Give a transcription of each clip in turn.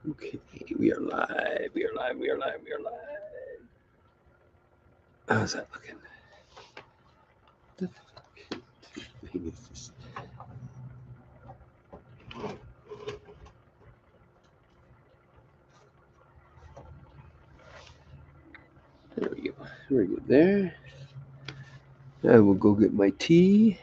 Okay, we are live. We are live. We are live. We are live. How's that looking? The fuck? Maybe it's just. There we go. Very good there. I will go get my tea.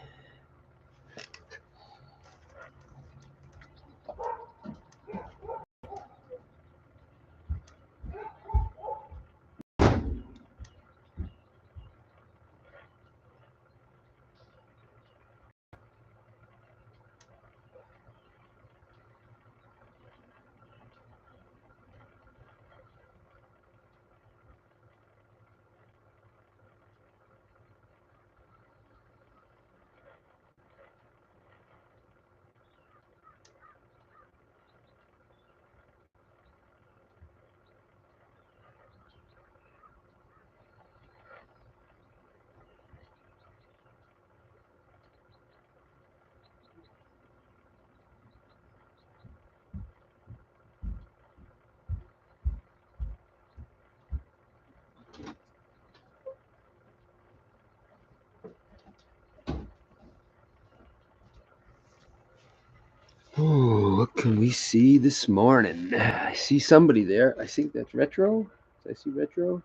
Oh, what can we see this morning? I see somebody there. I think that's Retro. Did I see Retro?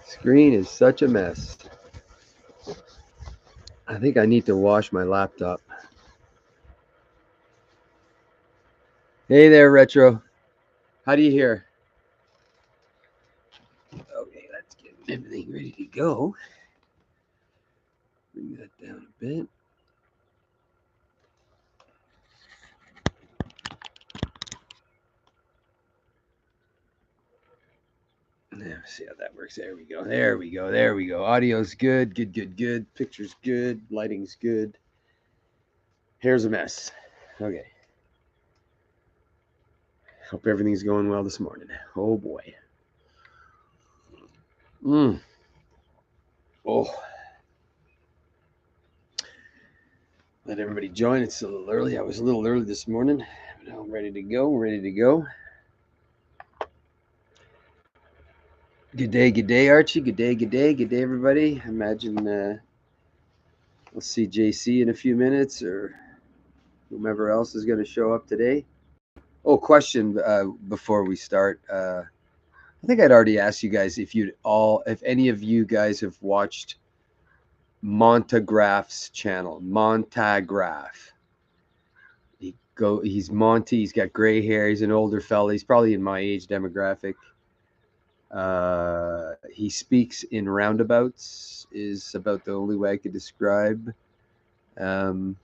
Screen is such a mess. I think I need to wash my laptop. Hey there, Retro. How do you hear? Okay, let's get everything ready to go. Bring that down a bit. Let's see how that works. There we go. There we go. There we go. Audio's good. Good, good, good. Picture's good. Lighting's good. Hair's a mess. Okay. Hope everything's going well this morning. Oh boy. Oh. Let everybody join. It's a little early. I was a little early this morning. But now I'm ready to go. Ready to go. Good day, Archie. Good day, everybody. I imagine we'll see JC in a few minutes or whomever else is going to show up today. Oh, question before we start. I think I'd already asked you guys if any of you guys have watched Montagraph's channel. Montagraph. He's Monty. He's got gray hair. He's an older fella. He's probably in my age demographic. He speaks in roundabouts. Is about the only way I could describe. Um,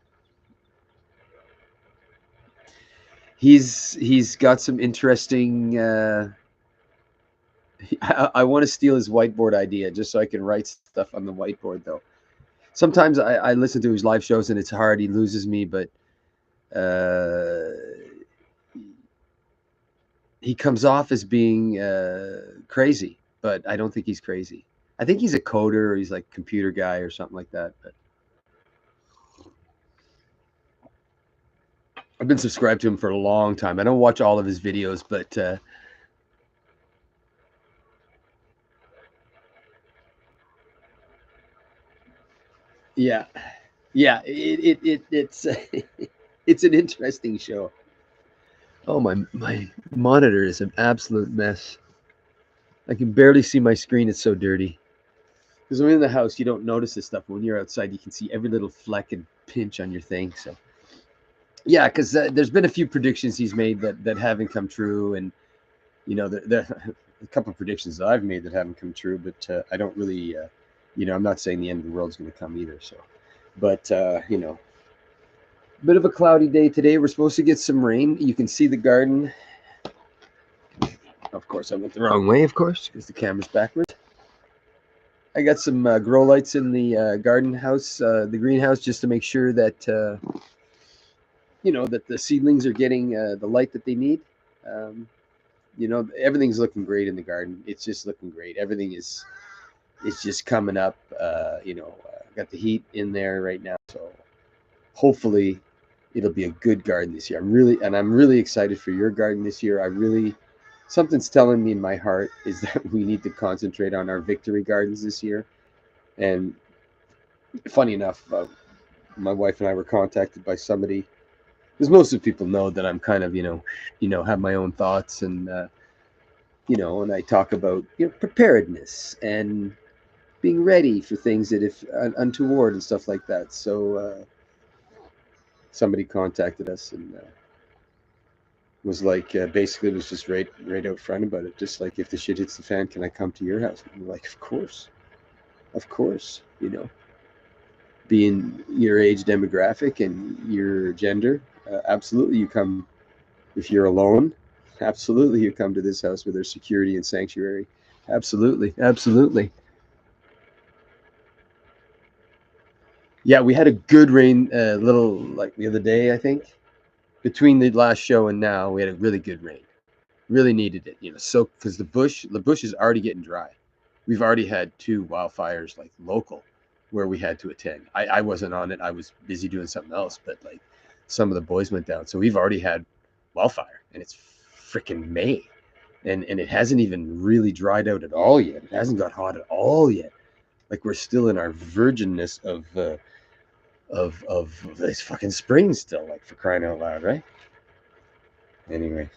he's got some interesting. I want to steal his whiteboard idea just so I can write stuff on the whiteboard though. Sometimes I listen to his live shows and it's hard. He loses me, but uh, he comes off as being crazy, but I don't think he's crazy. I think he's a coder or he's like a computer guy or something like that. But I've been subscribed to him for a long time. I don't watch all of his videos, but yeah, yeah, it's it's an interesting show. Oh, my monitor is an absolute mess. I can barely see my screen. It's so dirty. Because when in the house, you don't notice this stuff. When you're outside, you can see every little fleck and pinch on your thing. So yeah, because there's been a few predictions he's made that haven't come true, and the a couple of predictions that I've made that haven't come true. But I don't really, I'm not saying the end of the world's going to come either. So, but bit of a cloudy day today. We're supposed to get some rain. You can see the garden. Of course, I went the wrong way. Of course, because the camera's backwards. I got some grow lights in the garden house, the greenhouse, just to make sure that that the seedlings are getting the light that they need. Um, everything's looking great in the garden. It's just looking great. Everything is it's just coming up. got the heat in there right now, so hopefully it'll be a good garden this year. I'm really excited for your garden this year. Something's telling me in my heart is that we need to concentrate on our victory gardens this year. And funny enough, my wife and I were contacted by somebody, because most of the people know that I'm kind of, have my own thoughts, and and I talk about preparedness and being ready for things that if untoward and stuff like that. So somebody contacted us and was like, basically was just right out front about it, just like, if the shit hits the fan, can I come to your house? And we're like, of course, being your age demographic and your gender, absolutely you come. If you're alone, absolutely you come to this house with their security and sanctuary. Absolutely, absolutely. Yeah, we had a good rain, little like the other day, I think. Between the last show and now, we had a really good rain. Really needed it, so because the bush is already getting dry. We've already had two wildfires, like local, where we had to attend. I wasn't on it. I was busy doing something else, but like some of the boys went down. So we've already had wildfire, and it's freaking May, and it hasn't even really dried out at all yet. It hasn't got hot at all yet. Like we're still in our virginness of this fucking spring still, like, for crying out loud, right? Anyway,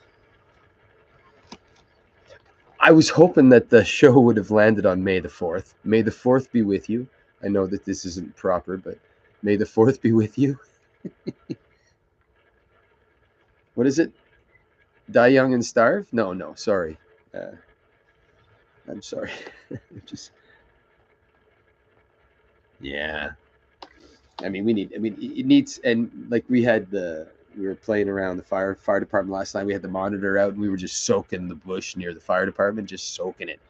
I was hoping that the show would have landed on May the 4th. May the 4th be with you. I know that this isn't proper, but May the 4th be with you. What is it? Die young and starve? No, sorry. Uh, I'm sorry. Just, yeah. It needs, and like we were playing around the fire department last night. We had the monitor out, and we were just soaking the bush near the fire department, just soaking it.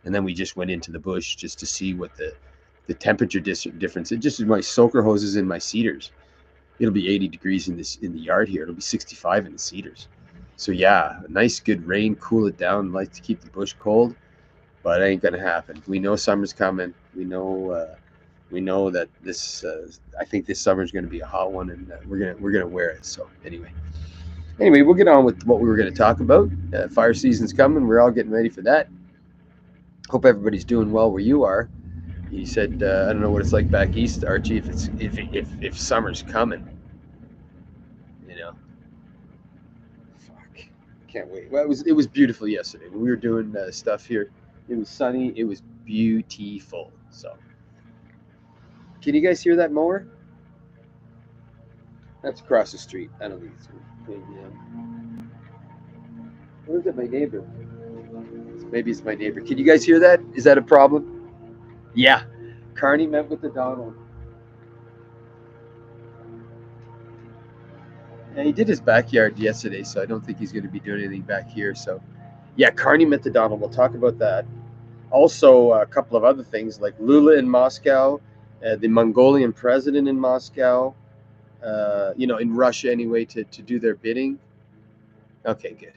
And then we just went into the bush just to see what the temperature difference. It just, my soaker hoses in my cedars. It'll be 80 degrees in the yard here. It'll be 65 in the cedars. So yeah, a nice good rain, cool it down. Like to keep the bush cold, but it ain't gonna happen. We know summer's coming. We know that this. I think this summer is going to be a hot one, and we're gonna wear it. So anyway, we'll get on with what we were going to talk about. Fire season's coming. We're all getting ready for that. Hope everybody's doing well where you are. You said, I don't know what it's like back east, Archie. If summer's coming, you know. Fuck, can't wait. Well, it was beautiful yesterday when we were doing stuff here. It was sunny. It was beautiful. So, can you guys hear that mower? That's across the street. I don't think it's. Or is it my neighbor? Maybe it's my neighbor. Can you guys hear that? Is that a problem? Yeah. Carney met with the Donald. And he did his backyard yesterday, so I don't think he's going to be doing anything back here. So, yeah, Carney met the Donald. We'll talk about that. Also, a couple of other things like Lula in Moscow, the Mongolian president in Moscow, in Russia anyway, to do their bidding. Okay, good.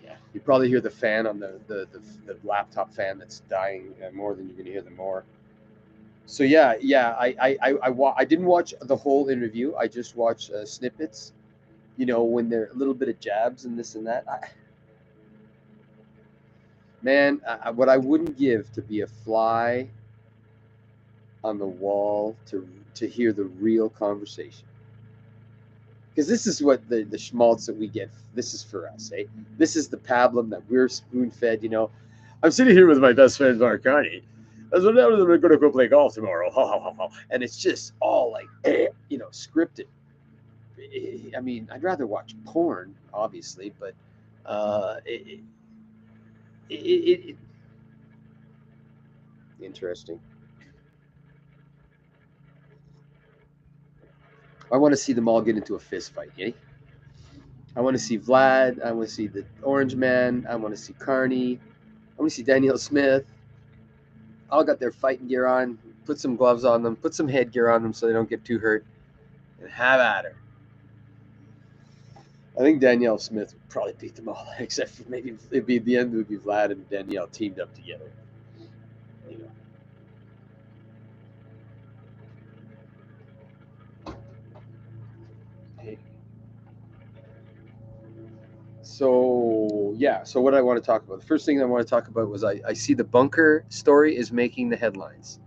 Yeah, you probably hear the fan on the laptop fan that's dying more than you're going to hear the more. So yeah, I didn't watch the whole interview. I just watched snippets. When they're a little bit of jabs and this and that. Man, what I wouldn't give to be a fly on the wall to hear the real conversation. Because this is what the schmaltz that we get. This is for us, eh? This is the pablum that we're spoon fed. I'm sitting here with my best friend Mark Carney. As we're going to go play golf tomorrow. And it's just all like, scripted. I mean, I'd rather watch porn, obviously, but it interesting. I want to see them all get into a fist fight, eh? I want to see Vlad. I want to see the Orange Man. I want to see Carney. I want to see Danielle Smith. All got their fighting gear on. Put some gloves on them. Put some headgear on them so they don't get too hurt. And have at her. I think Danielle Smith would probably beat them all, except for maybe it'd be the end. It would be Vlad and Danielle teamed up together. yeah, so what I want to talk about, the first thing I want to talk about was I see the bunker story is making the headlines.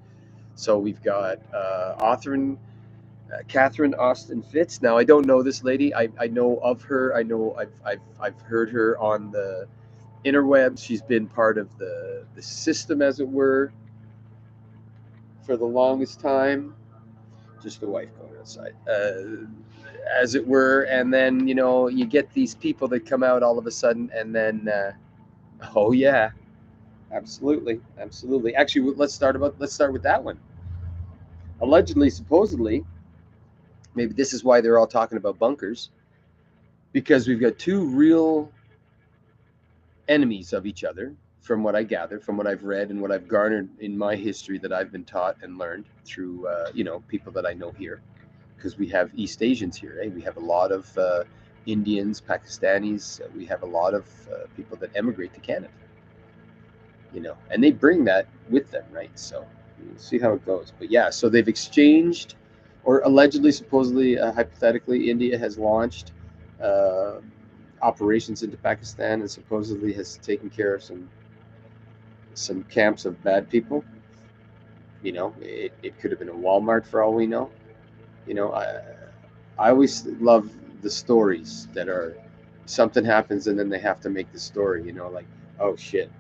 So we've got Catherine Austin Fitz. Now I don't know this lady. I know of her. I know I've heard her on the interwebs. She's been part of the system, as it were, for the longest time. Just the wife going outside, as it were. And then you get these people that come out all of a sudden, and then oh yeah, absolutely, absolutely. Actually, let's start with that one. Allegedly, supposedly, maybe this is why they're all talking about bunkers, because we've got two real enemies of each other, from what I gather, from what I've read and what I've garnered in my history that I've been taught and learned through people that I know here, because we have East Asians here. We have a lot of Indians, Pakistanis. We have a lot of people that emigrate to Canada, and they bring that with them, right? So we'll see how it goes. But yeah, so they've exchanged, or allegedly, supposedly, hypothetically, India has launched uh, operations into Pakistan and supposedly has taken care of some camps of bad people. It could have been a Walmart for all we know. I always love the stories that are something happens and then they have to make the story. Like, oh shit,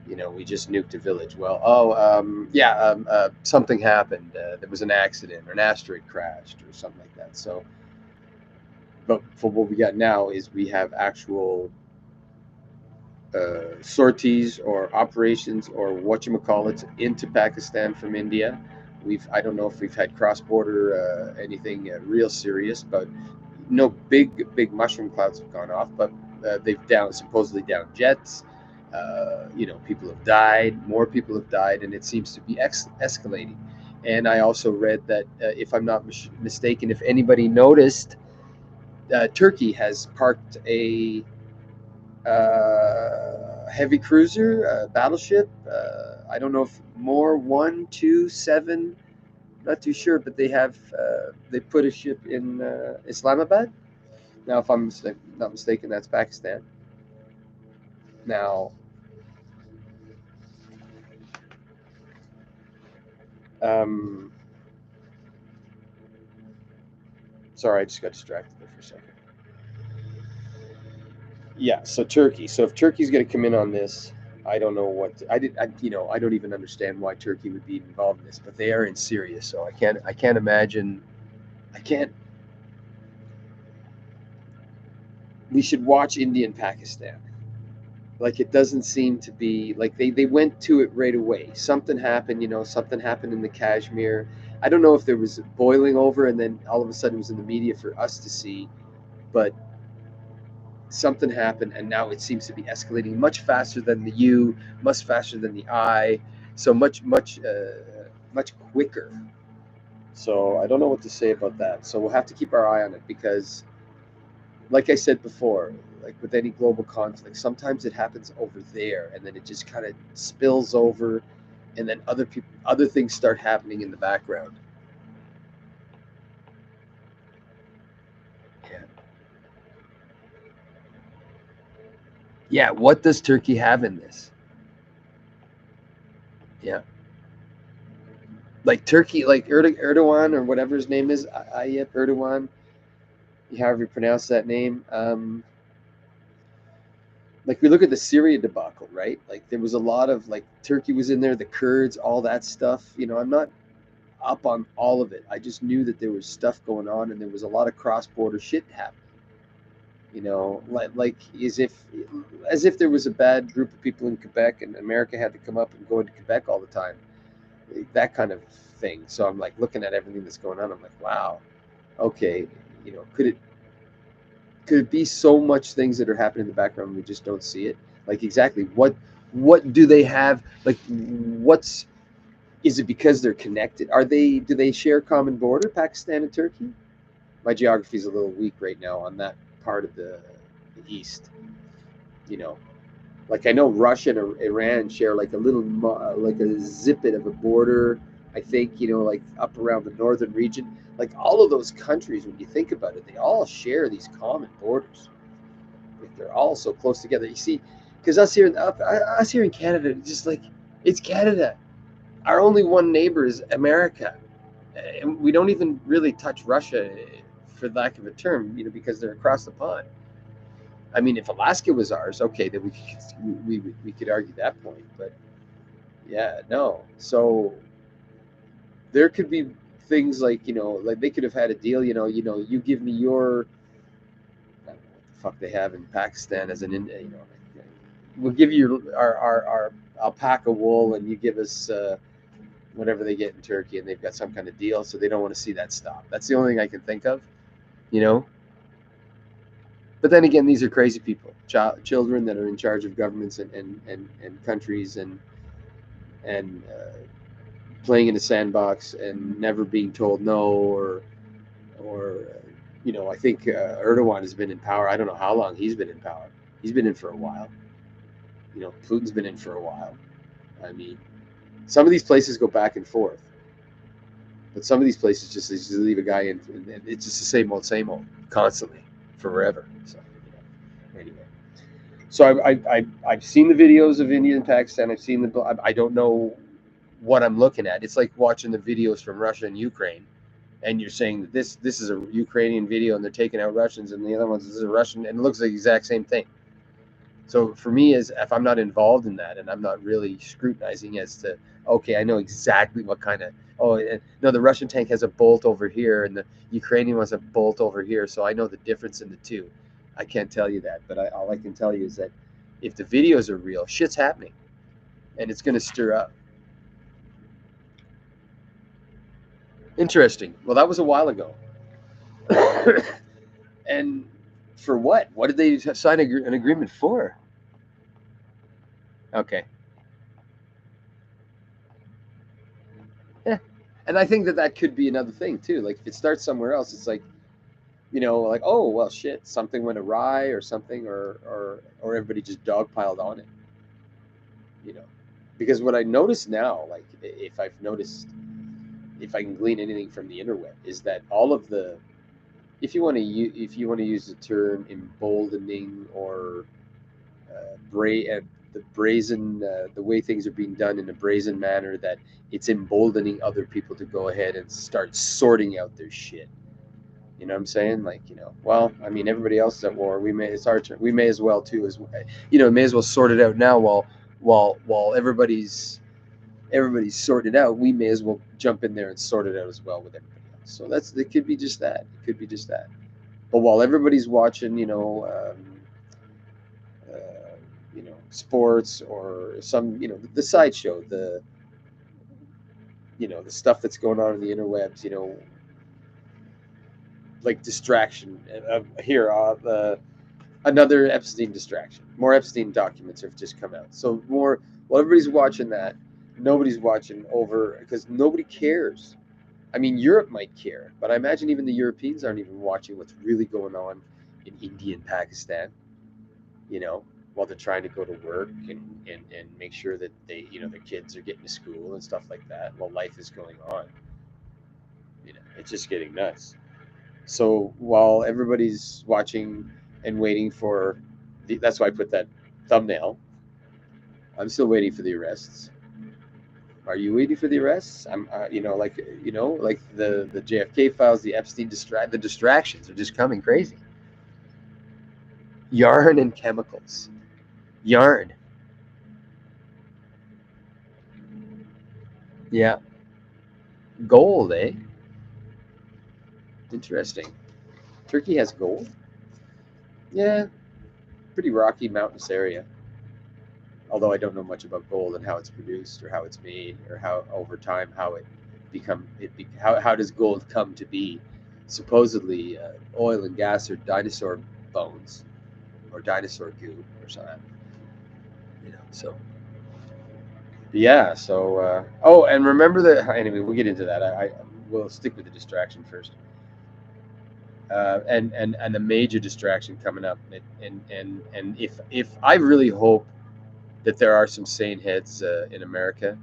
we just nuked a village. Well, yeah, something happened. There was an accident or an asteroid crashed or something like that. So, but for what we got now is we have actual sorties or operations or whatchamacallits into Pakistan from India. I don't know if we've had cross-border anything real serious, but no big mushroom clouds have gone off. But they've supposedly down jets. People have died. More people have died, and it seems to be escalating. And I also read that, if I'm not mistaken, if anybody noticed, Turkey has parked a heavy cruiser, battleship. I don't know if more, one, two, seven, not too sure, but they put a ship in Islamabad. Now, if I'm not mistaken, that's Pakistan. Now, um, sorry, I just got distracted there for a second. Yeah, so Turkey. So if Turkey's going to come in on this, I don't know I don't even understand why Turkey would be involved in this, but they are in Syria, so I can't imagine. I can't We should watch India and Pakistan. Like, it doesn't seem to be like they went to it right away. Something happened, something happened in the Kashmir. I don't know if there was boiling over and then all of a sudden it was in the media for us to see, but something happened and now it seems to be escalating much faster than the U, much faster than the I, so much quicker. So I don't know what to say about that. So we'll have to keep our eye on it because, like I said before, like with any global conflict, sometimes it happens over there and then it just kind of spills over, and then other things start happening in the background. Yeah. Yeah, what does Turkey have in this? Yeah. Like Turkey, like Erdogan or whatever his name is, Ayep Erdogan, however you pronounce that name. Like, we look at the Syria debacle, right? Like, there was a lot of, like, Turkey was in there, the Kurds, all that stuff. I'm not up on all of it. I just knew that there was stuff going on and there was a lot of cross-border shit happening. Like as if there was a bad group of people in Quebec and America had to come up and go into Quebec all the time. That kind of thing. So I'm like looking at everything that's going on. I'm like, wow, okay, could it be so much things that are happening in the background and we just don't see it? Like, exactly what do they have? Like, what's is it because they're connected? Do they share a common border, Pakistan and Turkey? My geography is a little weak right now on that part of the east. You know, like, I know Russia and Iran share like a like a zippet of a border. I think, like up around the northern region. Like, all of those countries, when you think about it, they all share these common borders. Like, they're all so close together. You see, Because us here in Canada, just like it's Canada. Our only one neighbor is America, and we don't even really touch Russia, for lack of a term, because they're across the pond. I mean, if Alaska was ours, okay, then we could argue that point. But yeah, no. So there could be things like like they could have had a deal. You give me your, I don't know what the fuck they have in Pakistan as an like, we'll give you our alpaca wool, and you give us whatever they get in Turkey, and they've got some kind of deal, so they don't want to see that stop. That's the only thing I can think of, you know. But then again, these are crazy people, children that are in charge of governments and countries, and playing in a sandbox and never being told no, or I think Erdogan has been in power. I don't know how long he's been in power. He's been in for a while. Putin's been in for a while. I mean, some of these places go back and forth, but some of these places just leave a guy in, and it's just the same old, constantly, forever. So anyway, so I've seen the videos of India and Pakistan. I've seen the. I don't know what I'm looking at. It's like watching the videos from Russia and Ukraine, and you're saying that this is a Ukrainian video and they're taking out Russians, and the other ones is a Russian, and it looks like the exact same thing. So for me, is if I'm not involved in that and I'm not really scrutinizing as to, okay, I know exactly what kind of, no, the Russian tank has a bolt over here and the Ukrainian has a bolt over here, so I know the difference in the two. I can't tell you that, but all I can tell you is that if the videos are real, shit's happening, and it's going to stir up. Interesting. Well, that was a while ago. And for what? What did they sign an agreement for? Okay. Yeah. And I think that could be another thing too. Like if it starts somewhere else, it's like, like, oh well, shit, something went awry or something, or everybody just dogpiled on it. You know, because what I notice now, like if I can glean anything from the interweb, is that all of the, if you want to use the term emboldening or the brazen, the way things are being done in a brazen manner, that it's emboldening other people to go ahead and start sorting out their shit. You know what I'm saying? Like, well, I mean, everybody else is at war. It's our turn. We may as well too, may as well sort it out now while everybody's sorted out. We may as well jump in there and sort it out as well with everybody else. So it could be just that. It could be just that. But while everybody's watching, sports or some, the sideshow, the stuff that's going on in the interwebs, like distraction. Here, another Epstein distraction. More Epstein documents have just come out. So while everybody's watching that, nobody's watching over, because nobody cares. I mean, Europe might care, but I imagine even the Europeans aren't even watching what's really going on in India and Pakistan, while they're trying to go to work and make sure that their kids are getting to school and stuff like that while life is going on. It's just getting nuts. So while everybody's watching and waiting for that's why I put that thumbnail. I'm still waiting for the arrests. Are you waiting for the arrests? I'm, like the JFK files, the Epstein the distractions are just coming crazy. Yarn and chemicals. Yarn. Yeah. Gold, eh? Interesting. Turkey has gold? Yeah. Pretty rocky, mountainous area. Although I don't know much about gold and how it's produced or how it's made or how over time how does gold come to be? Supposedly, oil and gas are dinosaur bones or dinosaur goo or something. So yeah. So and remember that. Anyway, we'll get into that. I will stick with the distraction first. And a major distraction coming up, and if I really hope that there are some sane heads in America.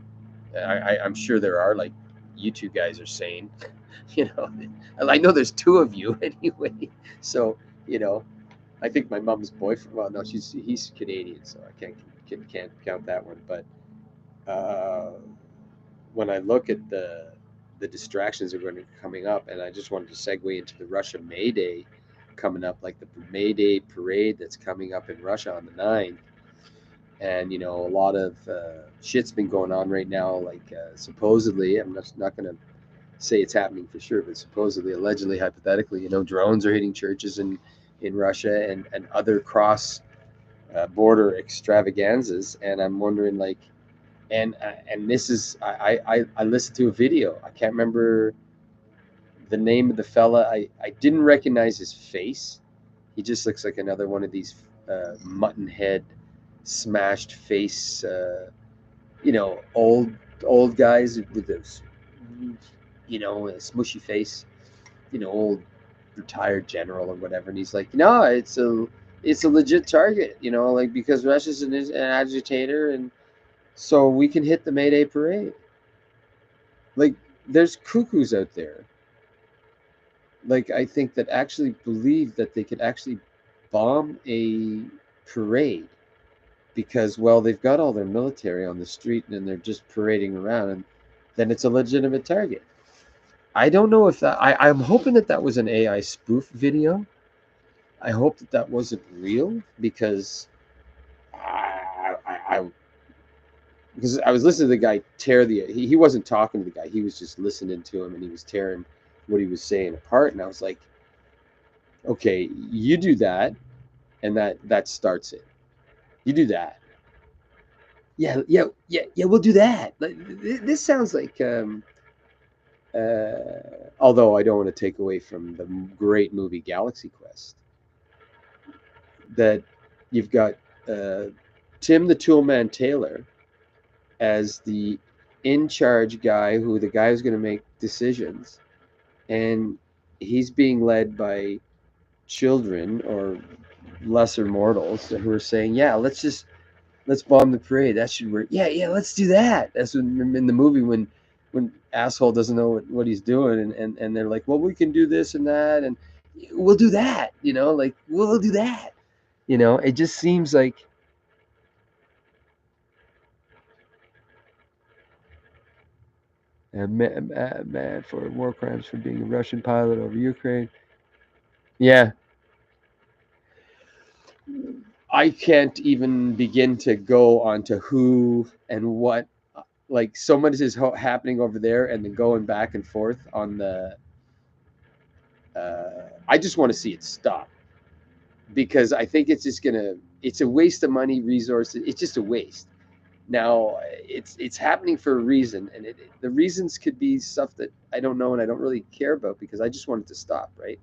I'm sure there are. Like, you two guys are sane, you know. I know there's two of you anyway. So, I think my mom's boyfriend. Well, no, he's Canadian, so I can't count that one. But uh, when I look at the distractions that are going to be coming up, and I just wanted to segue into the Russia May Day coming up, like the May Day parade that's coming up in Russia on the 9th. And a lot of shit's been going on right now. Like supposedly, I'm not going to say it's happening for sure, but supposedly, allegedly, hypothetically, drones are hitting churches in Russia and other cross border extravaganzas. And I'm wondering, like, and this is I listened to a video. I can't remember the name of the fella. I didn't recognize his face. He just looks like another one of these mutton head, smashed face, old guys with this, a smushy face, old retired general or whatever. And he's like, no, it's a legit target, like because Russia's an agitator, and so we can hit the May Day parade. Like, there's cuckoos out there. Like, I think that actually believe that they could actually bomb a parade because, well, they've got all their military on the street and they're just parading around, and then it's a legitimate target. I don't know if I'm hoping that was an AI spoof video. I hope that wasn't real because I because I was listening to the guy tear he wasn't talking to the guy, he was just listening to him, and he was tearing what he was saying apart, and I was like, okay, you do that, and that starts it. You do that. Yeah, we'll do that. This sounds like although I don't want to take away from the great movie Galaxy Quest, that you've got uh, Tim the Toolman Taylor as the in charge guy, who the guy who's going to make decisions, and he's being led by children or lesser mortals who are saying, "Yeah, let's bomb the parade. That should work. Yeah, let's do that." That's when, in the movie, when asshole doesn't know what he's doing, and they're like, "Well, we can do this and that, and we'll do that." Like, we'll do that. It just seems like mad for war crimes for being a Russian pilot over Ukraine. Yeah, I can't even begin to go onto who and what. Like, so much is happening over there, and then going back and forth on the. I just want to see it stop because I think it's just gonna. It's a waste of money, resources. It's just a waste. Now it's happening for a reason, and the reasons could be stuff that I don't know and I don't really care about because I just want it to stop, right?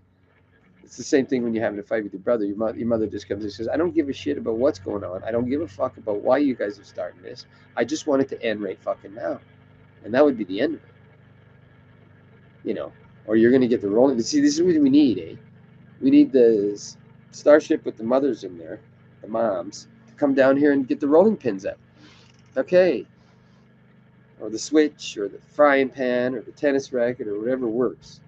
It's the same thing when you're having a fight with your brother. Your mother just comes and says, "I don't give a shit about what's going on. I don't give a fuck about why you guys are starting this. I just want it to end right fucking now," and that would be the end of it, you know. Or you're gonna get the rolling. See, this is what we need, eh? We need the starship with the mothers in there, the moms, to come down here and get the rolling pins out. Okay, or the switch, or the frying pan, or the tennis racket, or whatever works.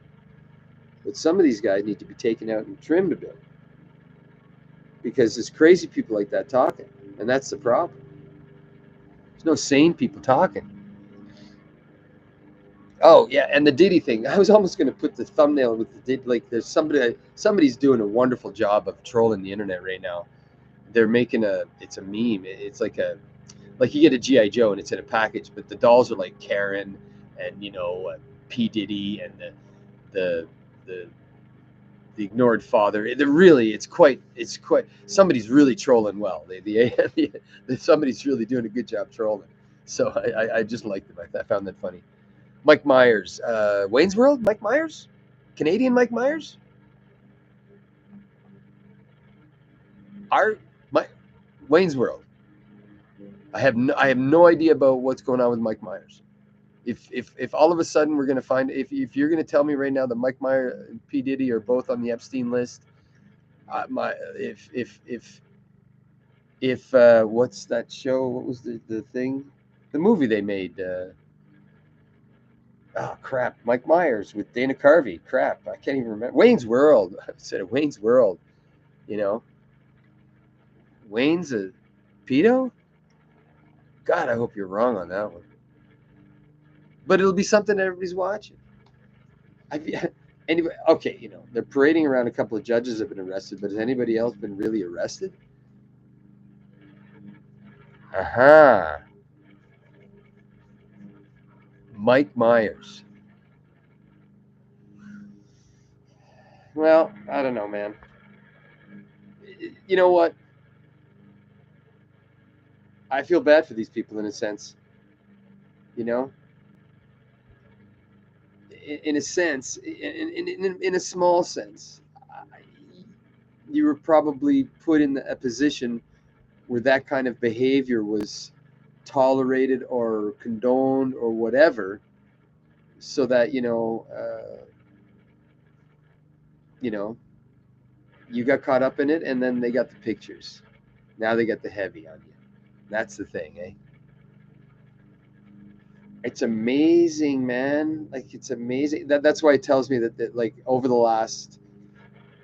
But some of these guys need to be taken out and trimmed a bit because there's crazy people like that talking, and that's the problem. There's no sane people talking. Oh yeah, and the Diddy thing. I was almost going to put the thumbnail with the Diddy. Like, there's somebody's doing a wonderful job of trolling the internet right now. They're making it's a meme. It's like you get a GI Joe and it's in a package, but the dolls are like Karen and P Diddy and the the the ignored father. It's quite somebody's really trolling well. Somebody's really doing a good job trolling. So I just liked it. I found that funny. Mike Myers, Wayne's World. Mike Myers, Canadian Mike Myers. Our my Wayne's World. I have no idea about what's going on with Mike Myers. If all of a sudden we're gonna find, if you're gonna tell me right now that Mike Myers and P Diddy are both on the Epstein list, my if what's that show? What was the thing? The movie they made. Oh crap! Mike Myers with Dana Carvey. Crap! I can't even remember. Wayne's World. I said Wayne's World. You know. Wayne's a pedo? God, I hope you're wrong on that one. But it'll be something that everybody's watching. Anybody? Okay, they're parading around. A couple of judges have been arrested, but has anybody else been really arrested? Aha. Mike Myers. Well, I don't know, man. You know what? I feel bad for these people in a sense. You know, in a sense, in a small sense, you were probably put in a position where that kind of behavior was tolerated or condoned or whatever, so that you know, you got caught up in it, and then they got the pictures. Now they got the heavy on you. That's the thing, eh? It's amazing, man. Like it's amazing. That's why it tells me that like over the last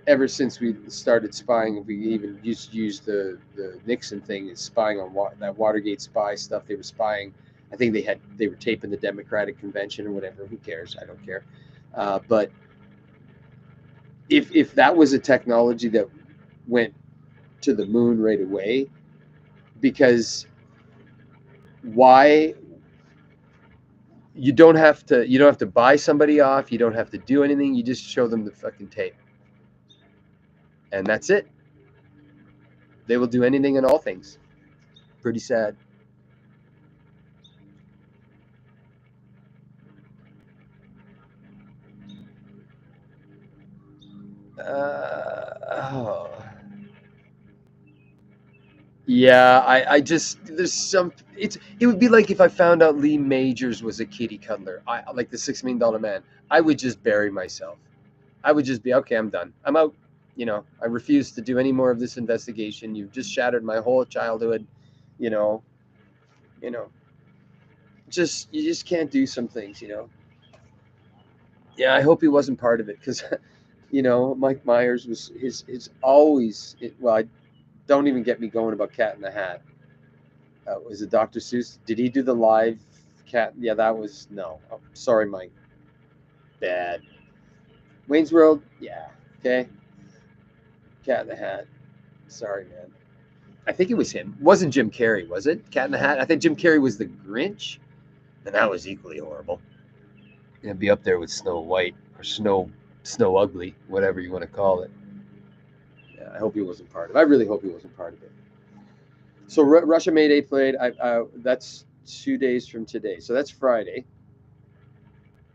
ever since we started spying, we even used the Nixon thing is spying on that Watergate spy stuff. They were spying. I think they were taping the Democratic Convention or whatever. Who cares? I don't care. But if that was a technology that went to the moon right away, because why you don't have to buy somebody off, you don't have to do anything, you just show them the fucking tape, and that's it. They will do anything and all things. Pretty sad. Oh. Yeah, I just there's some it would be like if I found out Lee Majors was a kitty cuddler. I like the $6 million man. I would just bury myself. I would just be okay, I'm done. I'm out. I refuse to do any more of this investigation. You've just shattered my whole childhood, you know, you know. You just can't do some things. Yeah, I hope he wasn't part of it because Mike Myers was his always well, don't even get me going about Cat in the Hat. Was it Dr. Seuss? Did he do the live cat? Yeah, that was no. Oh, sorry, Mike. Bad. Wayne's World. Yeah. Okay. Cat in the Hat. Sorry, man. I think it was him. It wasn't Jim Carrey, was it? Cat in the Hat. I think Jim Carrey was the Grinch, and that was equally horrible. It'd be up there with Snow White or Snow Ugly, whatever you want to call it. Yeah, I hope he wasn't part of it. I really hope he wasn't part of it. So Russia made eighth grade. That's 2 days from today. So that's Friday.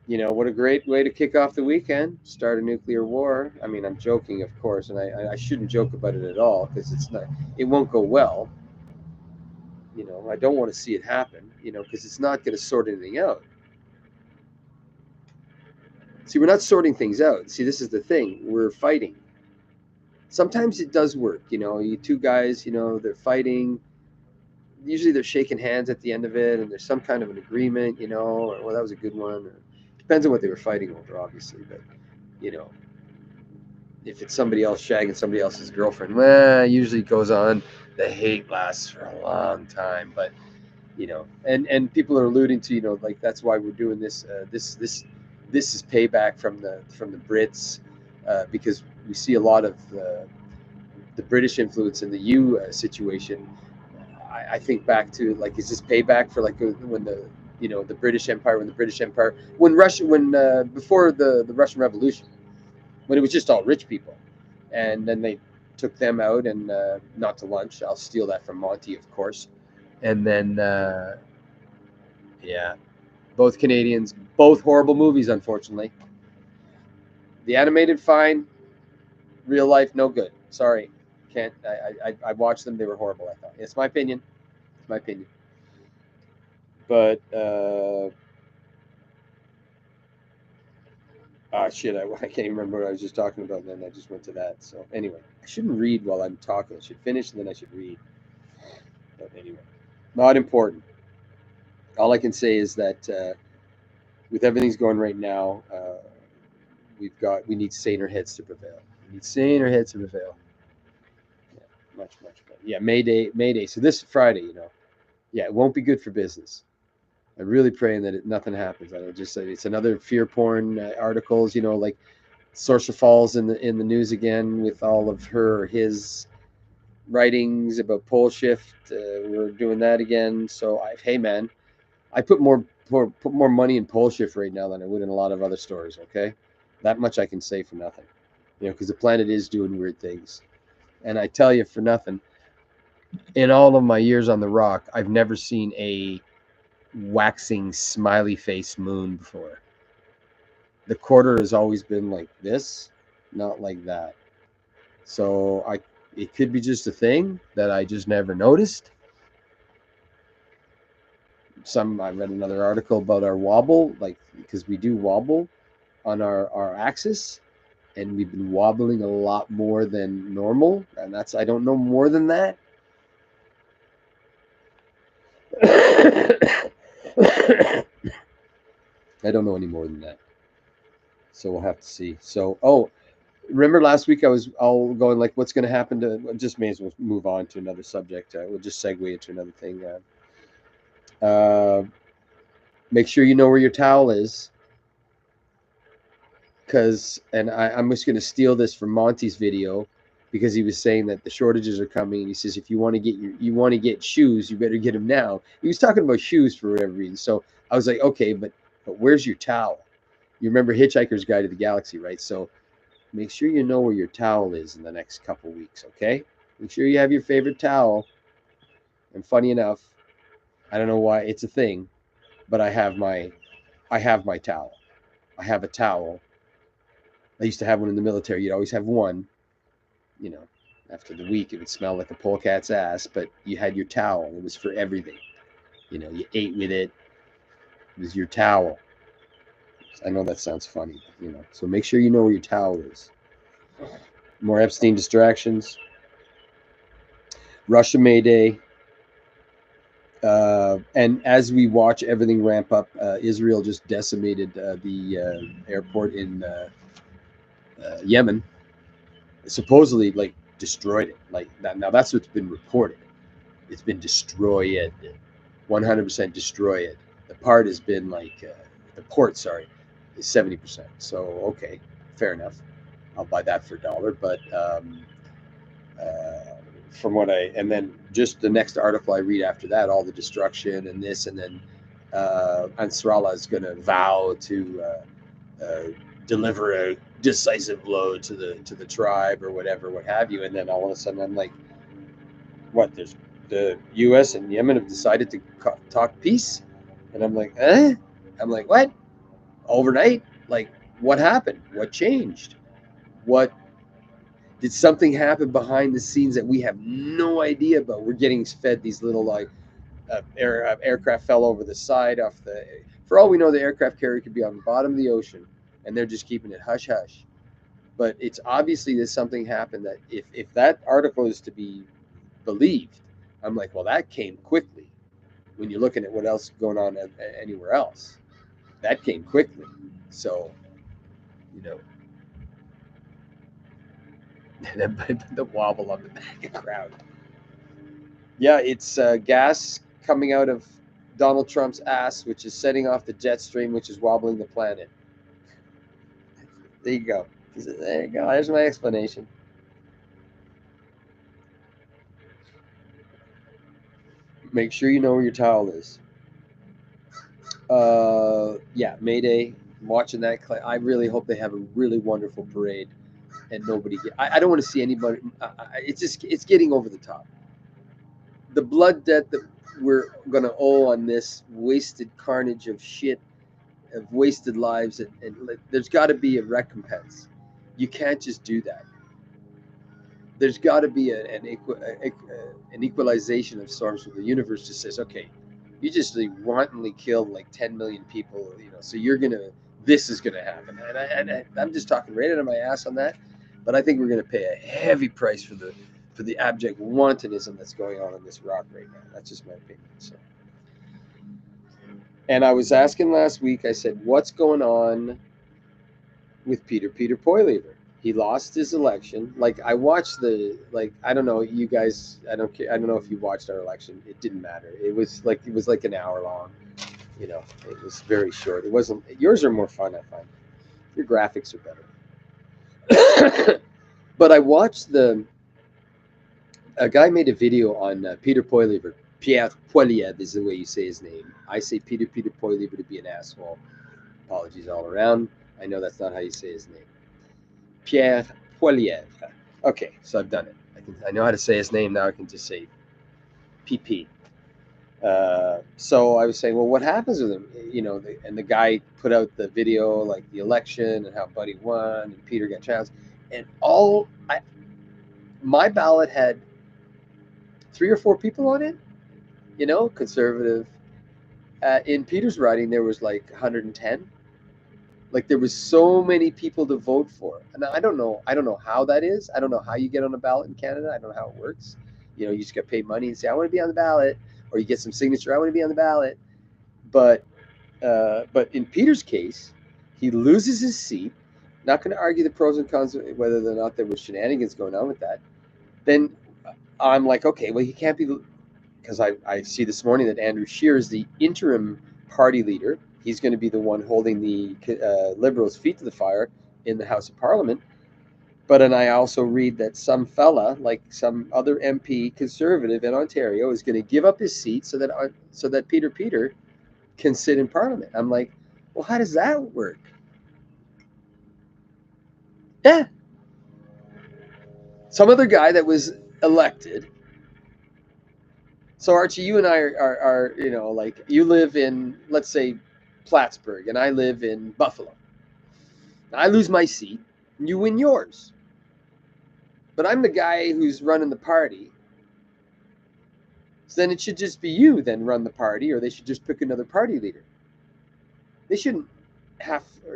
What a great way to kick off the weekend. Start a nuclear war. I mean, I'm joking, of course, and I shouldn't joke about it at all because it won't go well. I don't want to see it happen. Because it's not going to sort anything out. See, we're not sorting things out. See, this is the thing. We're fighting. Sometimes it does work. You two guys. They're fighting. Usually they're shaking hands at the end of it, and there's some kind of an agreement. Or well, that was a good one. Or, depends on what they were fighting over, obviously, but you know if it's somebody else shagging somebody else's girlfriend, well, usually it goes on. The hate lasts for a long time, but and people are alluding to, like that's why we're doing this. This is payback from the Brits, because we see a lot of the British influence in the situation. I think back to like, is this payback for like when the British Empire, when Russia, when before the Russian Revolution, when it was just all rich people, and then they took them out and not to lunch. I'll steal that from Monty, of course. And then yeah, both Canadians, both horrible movies, unfortunately. The animated fine, real life no good. Sorry, can't. I watched them. They were horrible. I thought. It's my opinion. It's my opinion. But shit, I can't even remember what I was just talking about. And then I just went to that. So anyway, I shouldn't read while I'm talking. I should finish and then I should read. But anyway, not important. All I can say is that with everything's going right now, we need saner heads to prevail. We need saner heads to prevail. Yeah. much better. Yeah, May Day. So this Friday, yeah, it won't be good for business. I'm really praying that nothing happens. I just say it's another fear porn articles. Like Sorcerer Falls in the news again with all of his writings about pole shift. We're doing that again. So hey man, I put more money in pole shift right now than I would in a lot of other stores. Okay, that much I can say for nothing. Because the planet is doing weird things, and I tell you for nothing. In all of my years on the rock, I've never seen a waxing smiley face moon before. The quarter has always been like this, not like that. So it could be just a thing that I just never noticed. I read another article about our wobble, like because we do wobble on our axis, and we've been wobbling a lot more than normal, and I don't know more than that. I don't know any more than that. So we'll have to see. So, remember last week I was all going like, what's going to happen to? Just may as well move on to another subject. We'll just segue into another thing. Make sure you know where your towel is, and I'm just going to steal this from Monty's video because he was saying that the shortages are coming. And he says if you want to get shoes, you better get them now. He was talking about shoes for whatever reason. So I was like, okay, but where's your towel? You remember Hitchhiker's Guide to the Galaxy, right? So make sure you know where your towel is in the next couple weeks, okay? Make sure you have your favorite towel. And funny enough, I don't know why it's a thing, but I have my towel. I have a towel. I used to have one in the military. You'd always have one. After the week, it would smell like a polecat's ass, but you had your towel. It was for everything. You ate with it. It was your towel. I know that sounds funny, So make sure you know where your towel is. More Epstein distractions. Russia Mayday. And as we watch everything ramp up, Israel just decimated the airport in Yemen. Supposedly, like, destroyed it. Like that. Now that's what's been reported. It's been destroyed, 100% destroyed. The part has been like the port. Sorry, is 70%. So okay, fair enough. I'll buy that for $1. But from what and then just the next article I read after that, all the destruction and this, and then Ansarallah is going to vow to deliver a decisive blow to the tribe or whatever, what have you, and then all of a sudden I'm like, what? There's the U.S. and Yemen have decided to talk peace, and I'm like, eh? I'm like, what? Overnight? Like, what happened? What changed? What did something happen behind the scenes that we have no idea about? We're getting fed these little like aircraft fell over the side off the. For all we know, the aircraft carrier could be on the bottom of the ocean, and they're just keeping it hush hush. But it's obviously that something happened. That if that article is to be believed, I'm like, well, that came quickly. When you're looking at what else is going on anywhere else, that came quickly. So, you know, the wobble on the back of the crowd. Yeah, it's gas coming out of Donald Trump's ass, which is setting off the jet stream, which is wobbling the planet. There you go. There you go. There's my explanation. Make sure you know where your towel is. Yeah, Mayday. I'm watching that. I really hope they have a really wonderful parade, and nobody. I don't want to see anybody. It's getting over the top. The blood debt that we're gonna owe on this wasted carnage of shit, of wasted lives, and there's got to be a recompense. You can't just do that. There's got to be an equalization of sorts where the universe just says, okay, you just wantonly killed like 10 million people, so this is gonna happen. And I'm just talking right out of my ass on that, but I think we're gonna pay a heavy price for the abject wantonism that's going on this rock right now. That's just my opinion. So, and I was asking last week, I said, what's going on with Peter Poilievre? He lost his election. Like I watched I don't know, you guys, I don't care. I don't know if you watched our election. It didn't matter. It was like an hour long. It was very short. It wasn't. Yours are more fun, I find. Your graphics are better. But I watched the a guy made a video on Peter Poilievre. Pierre Poilievre is the way you say his name. I say Peter Poilievre to be an asshole. Apologies all around. I know that's not how you say his name. Pierre Poilievre. Okay, so I've done it. I know how to say his name now. I can just say PP. So I was saying, well, what happens with him? And the guy put out the video, like the election and how Buddy won and Peter got trounced, and my ballot had 3 or 4 people on it. Conservative. In Peter's riding, there was like 110. Like there was so many people to vote for, and I don't know. I don't know how that is. I don't know how you get on a ballot in Canada. I don't know how it works. You just get paid money and say I want to be on the ballot, or you get some signature. I want to be on the ballot. But in Peter's case, he loses his seat. Not going to argue the pros and cons of whether or not there was shenanigans going on with that. Then I'm like, okay, well, he can't be, because I see this morning that Andrew Scheer is the interim party leader. He's going to be the one holding the Liberals' feet to the fire in the House of Parliament. But and I also read that some fella, like some other MP conservative in Ontario, is going to give up his seat so that Peter can sit in Parliament. I'm like, well, how does that work? Yeah, some other guy that was elected. So Archie, you and I are like you live in, let's say, Plattsburgh, and I live in Buffalo. I lose my seat, and you win yours. But I'm the guy who's running the party. So then it should just be you then run the party, or they should just pick another party leader. They shouldn't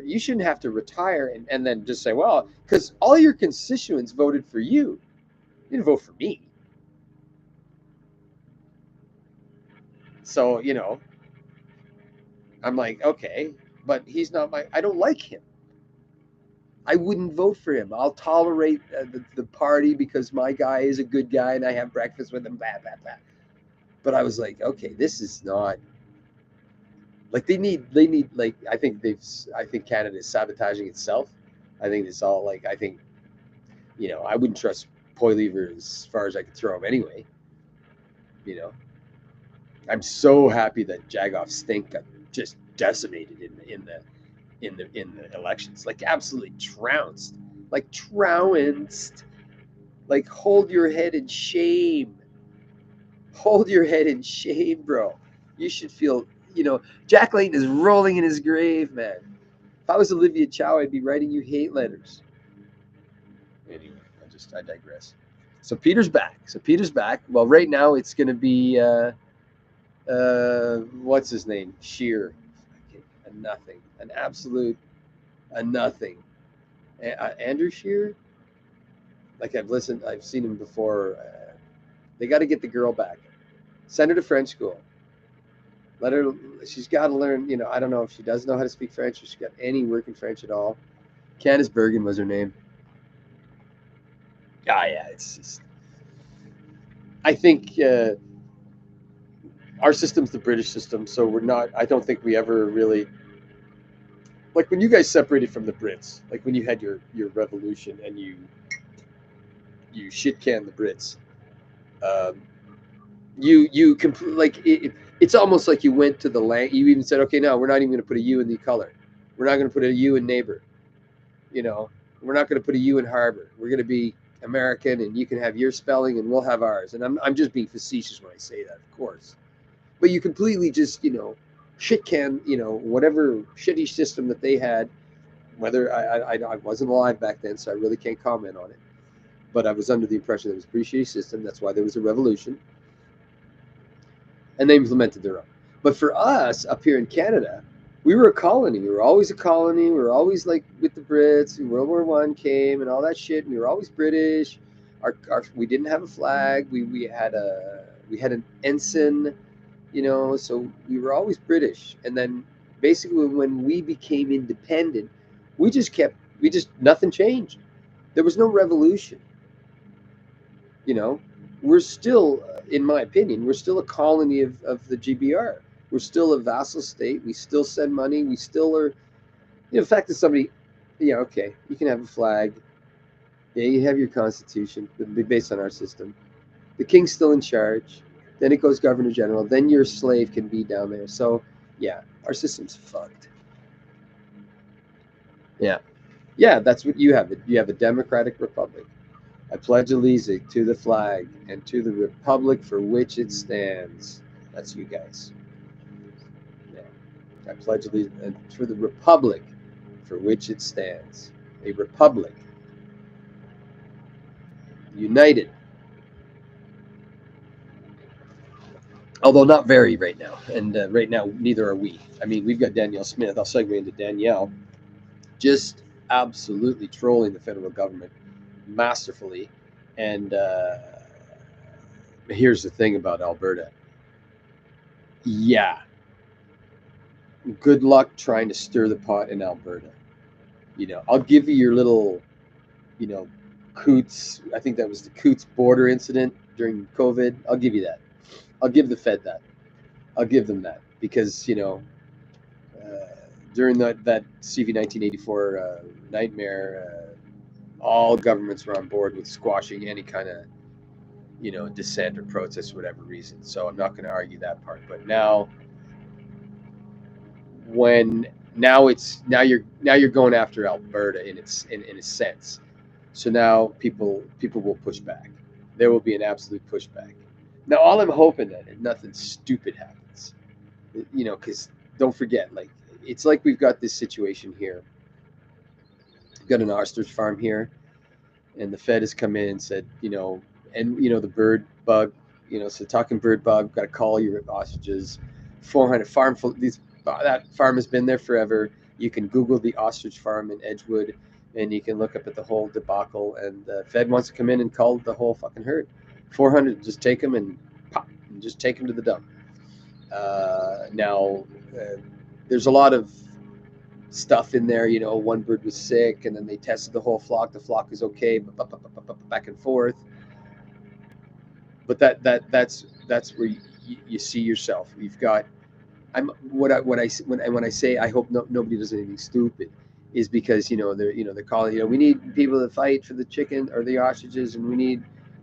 you shouldn't have to retire and then just say, well, because all your constituents voted for you. You didn't vote for me. So, I'm like, okay, but he's not I don't like him. I wouldn't vote for him. I'll tolerate the party because my guy is a good guy and I have breakfast with him, blah, blah, blah. But I was like, okay, this is not, like they need like I think Canada is sabotaging itself. I think it's all like I think I wouldn't trust Poilievre as far as I could throw him anyway. I'm so happy that Jagoff Stink got just decimated in the elections, like absolutely trounced, like hold your head in shame. Hold your head in shame, bro. You should feel, Jack Layton is rolling in his grave, man. If I was Olivia Chow, I'd be writing you hate letters. Anyway, I digress. So Peter's back. Well, right now it's going to be, what's his name? Scheer. A nothing. An absolute, a nothing. Andrew Scheer? Like I've seen him before. They got to get the girl back. Send her to French school. She's got to learn, I don't know if she does know how to speak French or she got any working French at all. Candice Bergen was her name. Yeah, it's just, I think our system's the British system, so I don't think we ever really, like when you guys separated from the Brits, like when you had your revolution and you shit canned the Brits, you completely, like it's almost like you went to the land. You even said, okay, no, we're not even going to put a U in the color. We're not going to put a U in neighbor. We're not going to put a U in harbor. We're going to be American, and you can have your spelling, and we'll have ours. And I'm just being facetious when I say that, of course. But you completely just shit can whatever shitty system that they had. Whether I wasn't alive back then, so I really can't comment on it. But I was under the impression that it was a pretty shitty system. That's why there was a revolution. And they implemented their own. But for us up here in Canada, we were a colony. We were always a colony. We were always like with the Brits. World War I came and all that shit. We were always British. We didn't have a flag. We had an ensign, so we were always British. And then basically when we became independent, nothing changed. There was no revolution. You know, we're still, in my opinion, we're still a colony of the GBR. We're still a vassal state. We still send money. We still are, the fact that somebody, yeah, okay, you can have a flag. Yeah, you have your constitution, based on our system. The king's still in charge. Then it goes governor general. Then your slave can be down there. So, yeah, our system's fucked. Yeah. Yeah, that's what you have. You have a democratic republic. I pledge allegiance to the flag and to the republic for which it stands. That's you guys. Yeah. I pledge allegiance to the republic for which it stands. A republic. United. Although not very right now. And right now, neither are we. I mean, we've got Danielle Smith. I'll segue into Danielle. Just absolutely trolling the federal government masterfully. And here's the thing about Alberta. Yeah, good luck trying to stir the pot in Alberta. I'll give you your little, you know, Coots. I think that was the Coots border incident during COVID. I'll give you that. I'll give the Fed that. I'll give them that because uh, during that CV 1984 nightmare, all governments were on board with squashing any kind of dissent or protest for whatever reason. So I'm not going to argue that part. But when now you're going after Alberta in a sense. So now people will push back. There will be an absolute pushback. Now all I'm hoping that nothing stupid happens. Because don't forget, like it's like we've got this situation here. We've got an ostrich farm here, and the Fed has come in and said, and the bird bug, so talking bird bug, got to call your ostriches. 400 farm these that farm has been there forever. You can Google the ostrich farm in Edgewood, and you can look up at the whole debacle. And the Fed wants to come in and call the whole fucking herd. 400, just take them and pop, and just take them to the dump. Now, there's a lot of stuff in there. One bird was sick, and then they tested the whole flock. The flock is okay, back and forth. But that's where you see yourself. You've got when I say I hope nobody does anything stupid, is because they're calling, we need people to fight for the chicken or the ostriches, and we need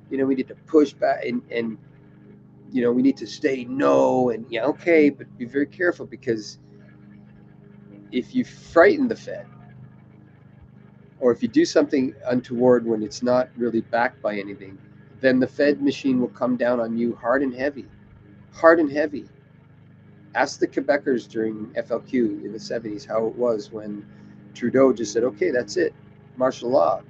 to push back, and we need to say no, and yeah, okay, but be very careful, because if you frighten the Fed, or if you do something untoward when it's not really backed by anything, then the Fed machine will come down on you hard and heavy. Hard and heavy. Ask the Quebecers during FLQ in the 70s how it was when Trudeau just said, okay, that's it, martial law.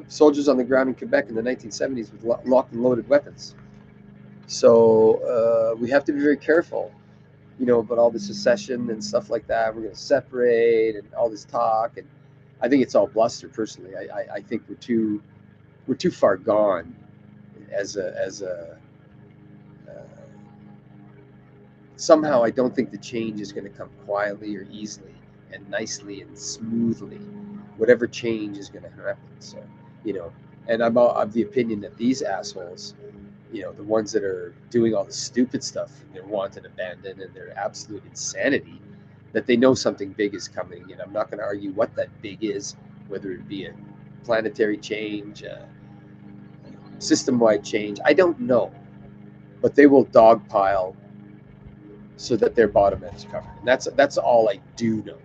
Soldiers on the ground in Quebec in the 1970s with locked and loaded weapons. So we have to be very careful, about all the secession and stuff like that. We're going to separate and all this talk, and I think it's all bluster. Personally, I think we're too far gone as a somehow. I don't think the change is going to come quietly or easily and nicely and smoothly. Whatever change is going to happen. So, and I'm of the opinion that these assholes, the ones that are doing all the stupid stuff, they're wanted abandoned and their absolute insanity, that they know something big is coming. And I'm not going to argue what that big is, whether it be a planetary change, system-wide change. I don't know, but they will dogpile so that their bottom end is covered. And that's all I do know.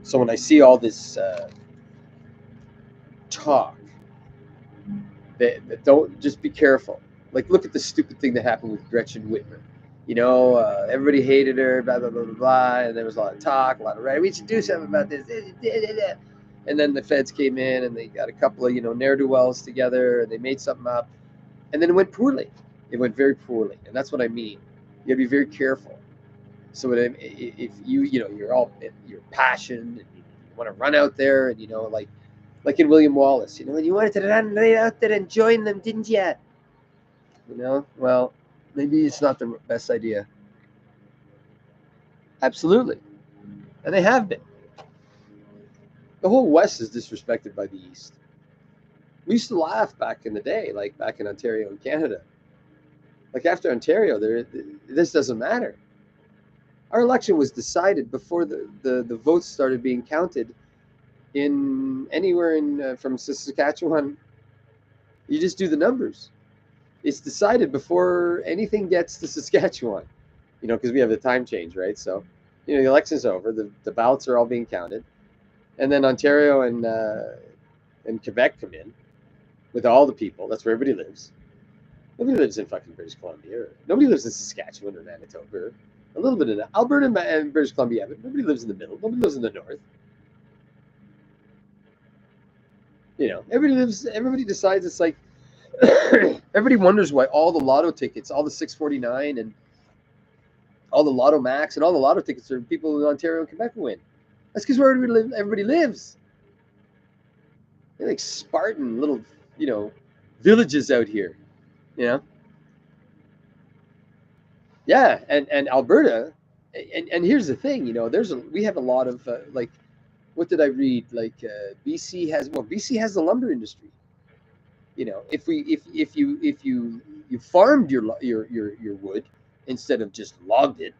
So when I see all this talk, that don't, just be careful. Like, look at the stupid thing that happened with Gretchen Whitmer. Everybody hated her, blah, blah, blah, blah, blah. And there was a lot of talk, a lot of right. We should do something about this. And then the Feds came in and they got a couple of, ne'er-do-wells together, and they made something up. And then it went poorly. It went very poorly. And that's what I mean. You got to be very careful. So if you're passionate and you want to run out there and, like in William Wallace, and you wanted to run right out there and join them, didn't you? Well, maybe it's not the best idea. Absolutely. And they have been. The whole West is disrespected by the East. We used to laugh back in the day, like back in Ontario and Canada. Like after Ontario, this doesn't matter. Our election was decided before the votes started being counted in anywhere in from Saskatchewan. You just do the numbers. It's decided before anything gets to Saskatchewan, because we have the time change, right? So, the election's over, the ballots are all being counted, and then Ontario and Quebec come in with all the people. That's where everybody lives. Nobody lives in fucking British Columbia. Nobody lives in Saskatchewan or Manitoba. Or a little bit in Alberta and British Columbia, but nobody lives in the middle. Nobody lives in the north. Everybody decides it's like, everybody wonders why all the lotto tickets, all the 649 and all the Lotto Max and all the lotto tickets are people in Ontario and Quebec win. That's because where everybody lives. They're like Spartan little, villages out here. Yeah, and Alberta, and here's the thing, we have a lot of like, what did I read? Like BC has the lumber industry. If you farmed your wood instead of just logged it,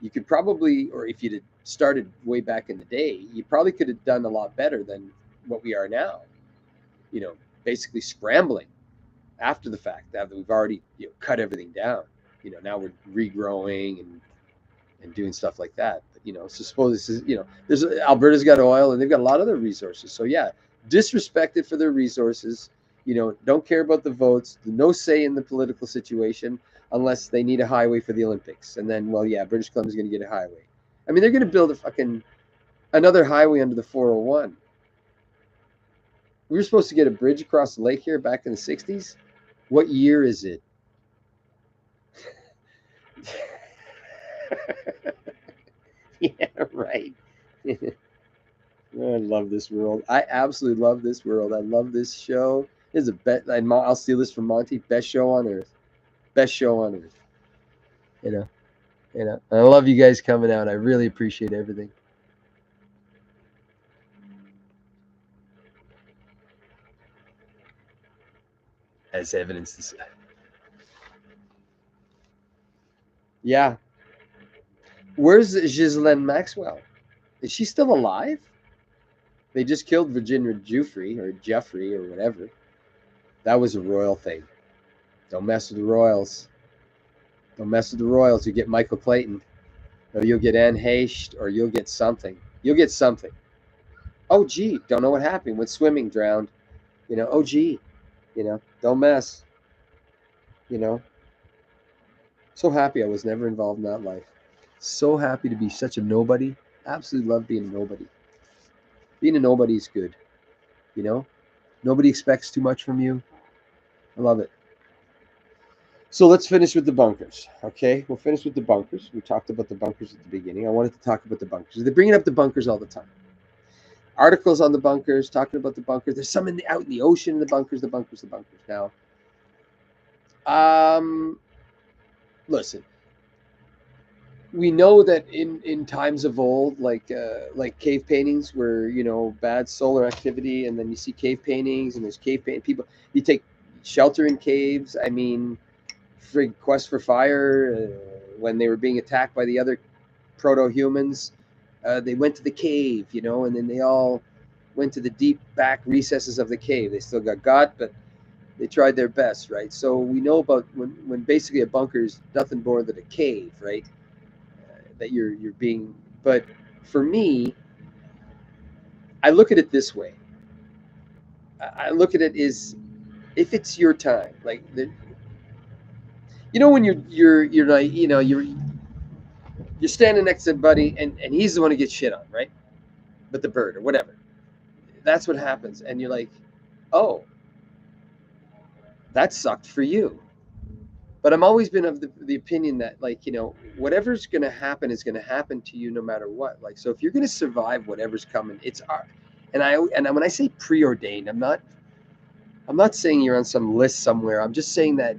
you could probably, or if you'd started way back in the day, you probably could have done a lot better than what we are now. Basically scrambling after the fact, after we've already cut everything down. Now we're regrowing and doing stuff like that. But, so suppose this is, there's Alberta's got oil and they've got a lot of other resources. So yeah, disrespected for their resources. Don't care about the votes, no say in the political situation unless they need a highway for the Olympics. And then, well, yeah, British Columbia's going to get a highway. I mean, they're going to build another highway under the 401. We were supposed to get a bridge across the lake here back in the 60s. What year is it? Yeah, right. I love this world. I absolutely love this world. I love this show. This is a bet. I'll steal this from Monty. Best show on earth. Best show on earth. You know. I love you guys coming out. I really appreciate everything. As evidence. Yeah. Where's Ghislaine Maxwell? Is she still alive? They just killed Virginia Giuffre or Jeffrey or whatever. That was a royal thing. Don't mess with the royals. Don't mess with the royals. You get Michael Clayton, or you'll get Anne Heche, or you'll get something. You'll get something. Oh, gee, don't know what happened when swimming drowned. Oh, gee, don't mess. So happy I was never involved in that life. So happy to be such a nobody. Absolutely love being a nobody. Being a nobody is good. Nobody expects too much from you. I love it. So let's finish with the bunkers. Okay, we'll finish with the bunkers. We talked about the bunkers at the beginning. I wanted to talk about the bunkers. They're bringing up the bunkers all the time. Articles on the bunkers, talking about the bunkers. There's some out in the ocean, the bunkers. Now, listen. We know that in times of old, like cave paintings, where bad solar activity, and then you see cave paintings, and there's cave paint people. You take shelter in caves. I mean, Quest for Fire, when they were being attacked by the other proto-humans, they went to the cave, and then they all went to the deep back recesses of the cave. They still got, but they tried their best, right? So we know about when basically a bunker is nothing more than a cave, right? That you're being. But for me, I look at it this way. I look at it is, if it's your time, like when you're like, you're standing next to a buddy and he's the one who gets shit on, right? But the bird or whatever. That's what happens. And you're like, oh, that sucked for you. But I'm always been of the opinion that, like, whatever's going to happen is going to happen to you no matter what. Like, so if you're going to survive whatever's coming, it's our, and when I say preordained, I'm not saying you're on some list somewhere. I'm just saying that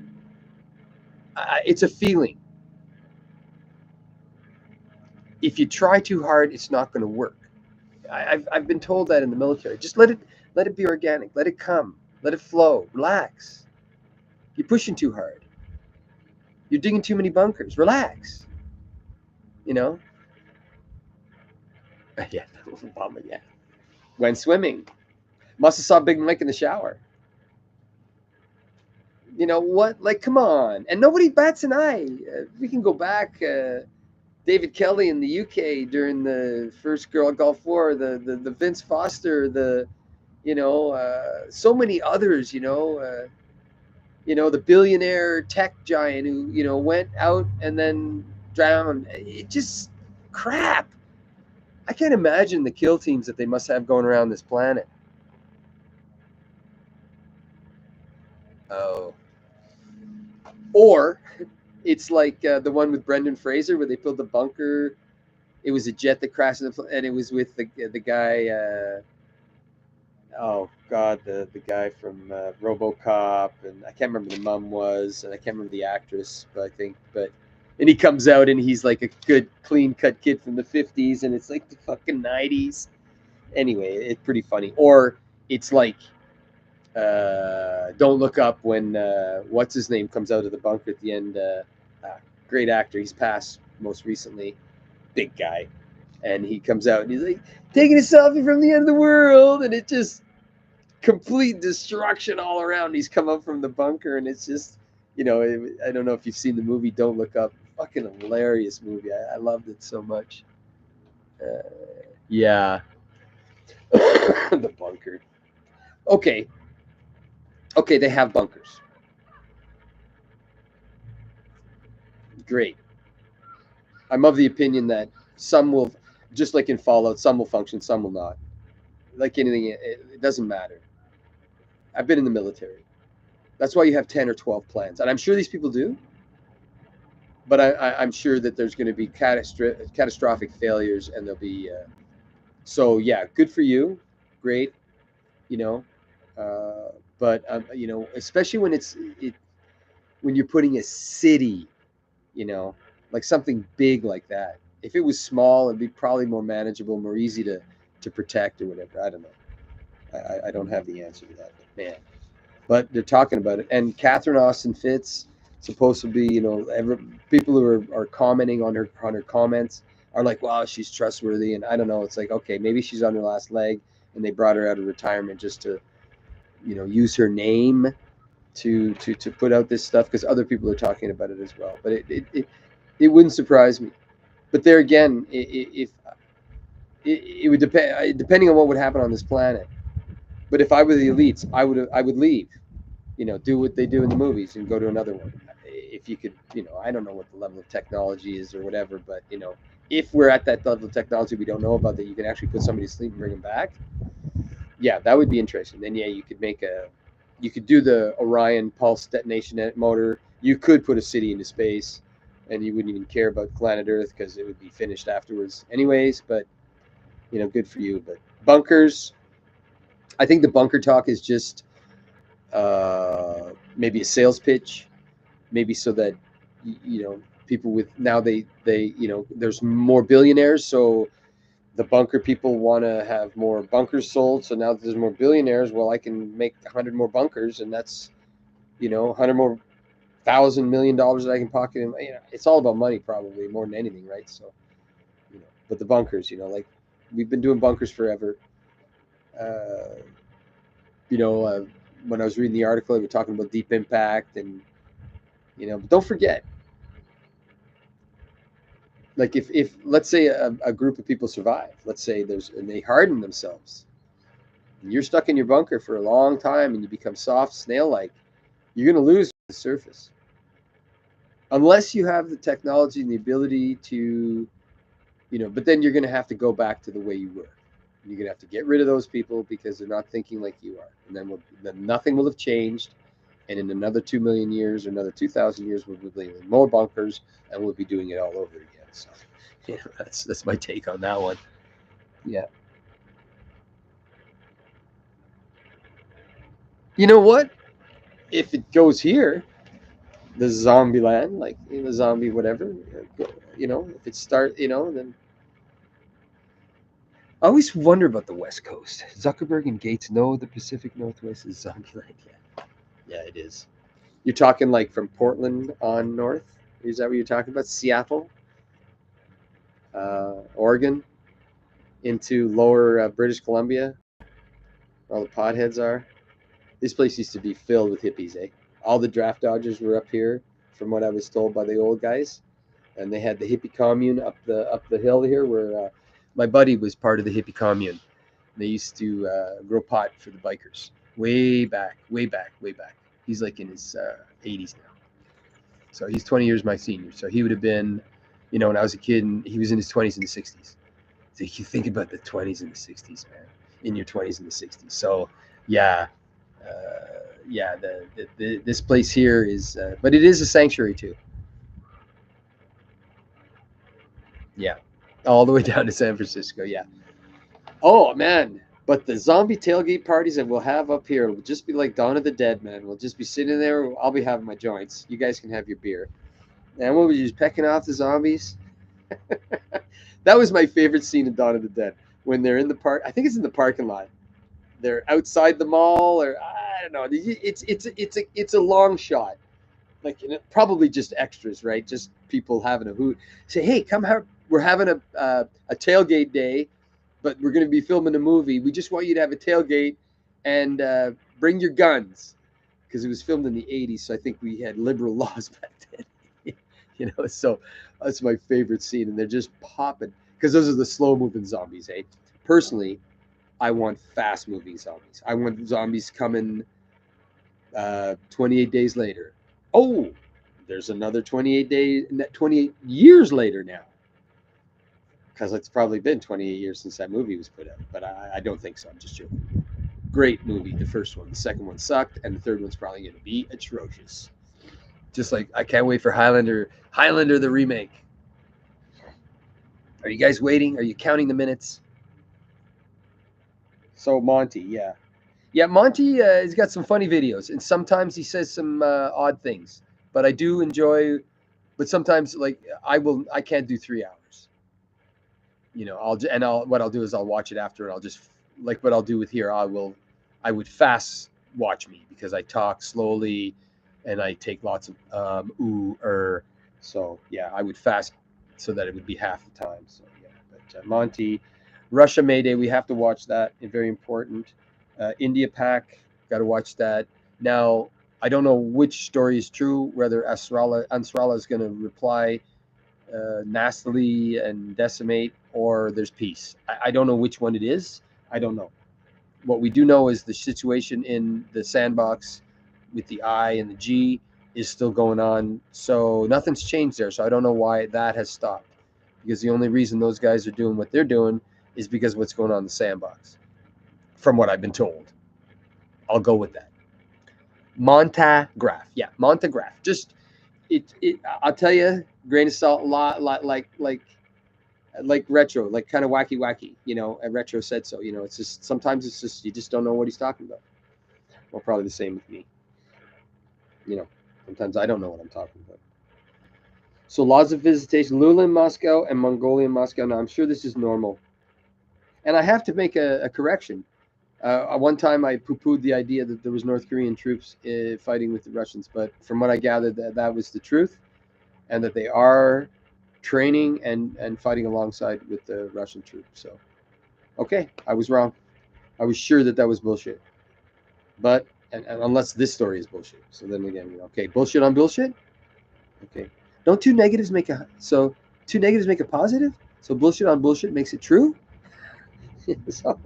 it's a feeling. If you try too hard, it's not going to work. I've been told that in the military. Just let it be organic. Let it come. Let it flow. Relax. You're pushing too hard. You're digging too many bunkers. Relax. You know? Yeah, Obama, yeah. Went swimming. Must have saw Big Mike in the shower. You know what? Like, come on. And nobody bats an eye. We can go back. David Kelly in the UK during the first Gulf War, the Vince Foster, so many others, the billionaire tech giant who, went out and then drowned. It just crap. I can't imagine the kill teams that they must have going around this planet. Oh. Or it's like the one with Brendan Fraser where they built the bunker. It was a jet that crashed, and it was with the guy. Oh God, the guy from RoboCop, and I can't remember the mum was, and I can't remember the actress, but I think, and he comes out and he's like a good, clean cut kid from the '50s, and it's like the fucking '90s. Anyway, it's pretty funny. Or it's like, Don't Look Up when what's his name comes out of the bunker at the end. Great actor, he's passed most recently, big guy, and he comes out and he's like taking a selfie from the end of the world, and it just complete destruction all around. He's come up from the bunker, and it's just, I don't know if you've seen the movie Don't Look Up. Fucking hilarious movie. I loved it so much. Yeah. The bunker. Okay. Okay, they have bunkers. Great. I'm of the opinion that some will, just like in Fallout, some will function, some will not. Like anything, it doesn't matter. I've been in the military. That's why you have 10 or 12 plans. And I'm sure these people do, but I'm sure that there's going to be catastrophic failures, and there'll be. So yeah, good for you, great, you know, but especially when you're putting a city, like something big like that. If it was small, it'd be probably more manageable, more easy to protect or whatever. I don't know. I don't have the answer to that, but man. But they're talking about it, and Catherine Austin Fitts supposed to be, people who are commenting on her comments are like, wow, she's trustworthy, and I don't know. It's like, okay, maybe she's on her last leg, and they brought her out of retirement just to, use her name to put out this stuff because other people are talking about it as well. But it wouldn't surprise me. But there again, if it would depend, depending on what would happen on this planet. But if I were the elites, I would leave. Do what they do in the movies and go to another one. If you could, I don't know what the level of technology is or whatever, but if we're at that level of technology we don't know about, that you can actually put somebody to sleep and bring them back, yeah, that would be interesting. Then yeah, you could do the Orion pulse detonation motor. You could put a city into space, and you wouldn't even care about planet Earth because it would be finished afterwards, anyways. But good for you. But bunkers, I think the bunker talk is just maybe a sales pitch, maybe so that people with now they there's more billionaires, so the bunker people want to have more bunkers sold. So now that there's more billionaires, well, I can make 100 more bunkers, and that's 100 more $1,000 million that I can pocket in. It's all about money, probably more than anything, right? So but the bunkers, like we've been doing bunkers forever. uh, when I was reading the article, they were talking about deep impact, and but don't forget, like if let's say a group of people survive, let's say and they harden themselves, and you're stuck in your bunker for a long time, and you become soft, snail-like, you're going to lose the surface unless you have the technology and the ability to, but then you're going to have to go back to the way you were. You're going to have to get rid of those people because they're not thinking like you are, and then nothing will have changed. And in another 2 million years or another 2,000 years, we'll be building more bunkers, and we'll be doing it all over again. So, that's my take on that one. Yeah. You know what? If it goes here, the zombie land, like the zombie whatever, if it start, then I always wonder about the West Coast. Zuckerberg and Gates know the Pacific Northwest is Zombieland. Yeah, it is. You're talking like from Portland on north? Is that what you're talking about? Seattle, Oregon, into lower British Columbia, where all the potheads are. This place used to be filled with hippies, eh? All the draft dodgers were up here, from what I was told by the old guys, and they had the hippie commune up the hill here, where my buddy was part of the hippie commune. They used to grow pot for the bikers way back, way back, way back. He's like in his 80s now. So he's 20 years my senior. So he would have been, when I was a kid, and he was in his 20s and the 60s. So you think about the 20s and the 60s, man, in your 20s and the 60s. So yeah, yeah, this place here is, but it is a sanctuary too. Yeah, all the way down to San Francisco. Yeah. Oh man, but the zombie tailgate parties that we'll have up here will just be like Dawn of the Dead, man. We'll just be sitting there. I'll be having my joints. You guys can have your beer, and we'll be just pecking off the zombies. That was my favorite scene in Dawn of the Dead when they're in the park. I think it's in the parking lot. They're outside the mall, or I don't know. It's a long shot, like probably just extras, right? Just people having a hoot. Say, hey, come have. We're having a tailgate day, but we're going to be filming a movie. We just want you to have a tailgate and bring your guns, because it was filmed in the 80s. So I think we had liberal laws back then. So that's my favorite scene. And they're just popping, because those are the slow moving zombies, eh? Personally, I want fast moving zombies. I want zombies coming 28 days later. Oh, there's another 28 years later now. Because it's probably been 28 years since that movie was put out. But I don't think so. I'm just joking. Great movie, the first one. The second one sucked, and the third one's probably going to be atrocious. Just like I can't wait for Highlander the remake. Are you guys waiting? Are you counting the minutes? So Monty, yeah, Monty has got some funny videos, and sometimes he says some odd things. But I do enjoy. But sometimes, like I can't do 3 hours. What I'll do is I'll watch it after, and I'll just, like what I'll do with here. I would fast watch me, because I talk slowly, and I take lots of So yeah, I would fast so that it would be half the time. So yeah, but Monty, Russia Mayday, we have to watch that. It's very important. India Pack, got to watch that. Now I don't know which story is true. Whether Ansarallah is going to reply nastily and decimate, or there's peace. I don't know which one it is. I don't know. What we do know is the situation in the sandbox with the I and the G is still going on. So nothing's changed there. So I don't know why that has stopped. Because the only reason those guys are doing what they're doing is because of what's going on in the sandbox, from what I've been told. I'll go with that. Montagraph. Yeah, Montagraph. Just I'll tell you, grain of salt, a lot like retro, like kind of wacky. And retro said so. It's just sometimes it's just you just don't know what he's talking about. Well, probably the same with me. Sometimes I don't know what I'm talking about. So laws of visitation, Lula in Moscow and Mongolia in Moscow. Now I'm sure this is normal, and I have to make a correction. One time I poo-pooed the idea that there was North Korean troops fighting with the Russians, but from what I gathered, that was the truth, and that they are training and fighting alongside with the Russian troops. So, okay, I was wrong. I was sure that was bullshit. But and unless this story is bullshit, so then again, okay, bullshit on bullshit. Okay, don't two negatives make a positive? So bullshit on bullshit makes it true. So,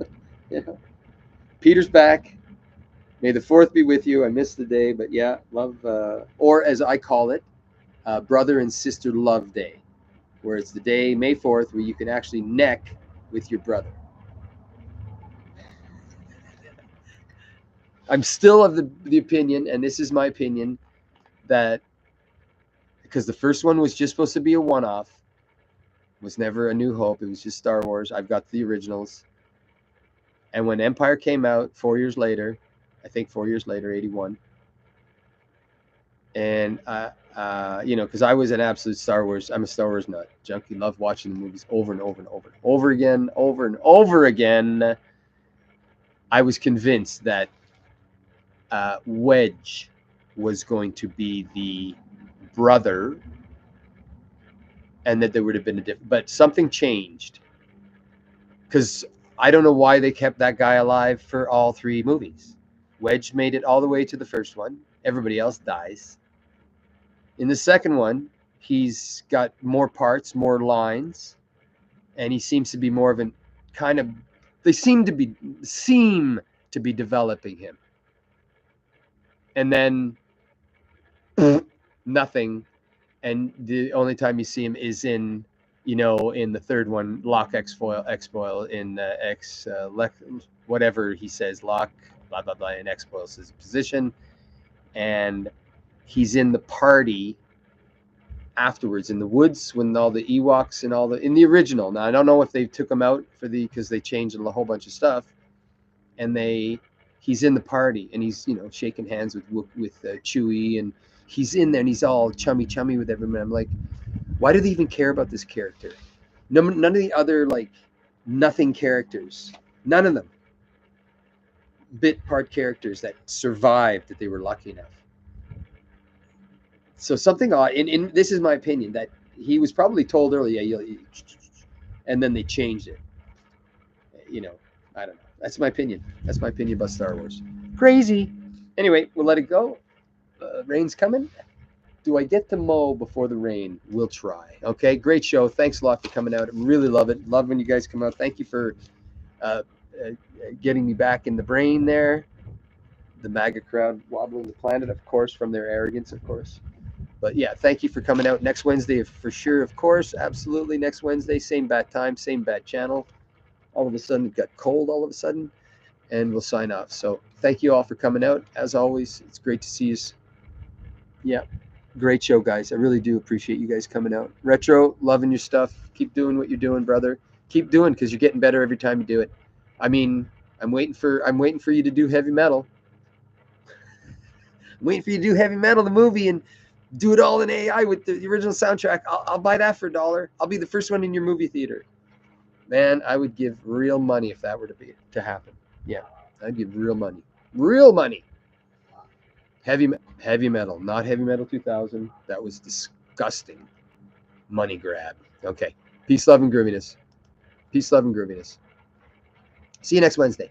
Peter's back. May the 4th be with you. I missed the day, but yeah, love, or as I call it, brother and sister love day, where it's the day, May 4th, where you can actually neck with your brother. I'm still of the opinion, and this is my opinion, that because the first one was just supposed to be a one-off, was never A New Hope, it was just Star Wars. I've got the originals. And when Empire came out 4 years later, I think 4 years later, 81, and You know, because I was an absolute Star Wars. I'm a Star Wars nut junkie. Love watching the movies over and over and over and over again, over and over again. I was convinced that Wedge was going to be the brother, and that there would have been a different. But something changed, because I don't know why they kept that guy alive for all three movies. Wedge made it all the way to the first one. Everybody else dies. In the second one, he's got more parts, more lines, and he seems to be more of an kind of. They seem to be developing him, and then nothing. And the only time you see him is in, you know, in the third one, Locke X-Foil in whatever he says, Locke, blah, blah, blah, in X-Foil's position. And he's in the party afterwards in the woods when all the Ewoks and all in the original. Now, I don't know if they took him out because they changed a whole bunch of stuff. And he's in the party and he's, you know, shaking hands with Chewie, and he's in there and he's all chummy with everyone. I'm like, why do they even care about this character? None of the other, like, nothing characters, none of them, bit part characters that survived, that they were lucky enough. So something odd, and this is my opinion, that he was probably told earlier, and then they changed it. You know, I don't know. That's my opinion. That's my opinion about Star Wars. Crazy. Anyway, we'll let it go. Rain's coming. Do I get to mow before the rain? We'll try. Okay, great show. Thanks a lot for coming out. I really love it. Love when you guys come out. Thank you for getting me back in the brain there. The MAGA crowd wobbling the planet, of course, from their arrogance, of course. But yeah, thank you for coming out. Next Wednesday, for sure, of course. Absolutely. Next Wednesday, same bad time, same bad channel. All of a sudden, it got cold all of a sudden. And we'll sign off. So thank you all for coming out. As always, it's great to see you. Yeah. Great show, guys. I really do appreciate you guys coming out. Retro, loving your stuff. Keep doing what you're doing, brother. Keep doing, because you're getting better every time you do it. I mean, I'm waiting for you to do Heavy Metal. I'm waiting for you to do Heavy Metal, the movie, and do it all in AI with the original soundtrack. I'll buy that for $1. I'll be the first one in your movie theater. Man, I would give real money if that were to happen. Yeah, I'd give real money. Real money. Heavy Metal, not Heavy Metal 2000. That was disgusting. Money grab. Okay. Peace, love, and grooviness. Peace, love, and grooviness. See you next Wednesday.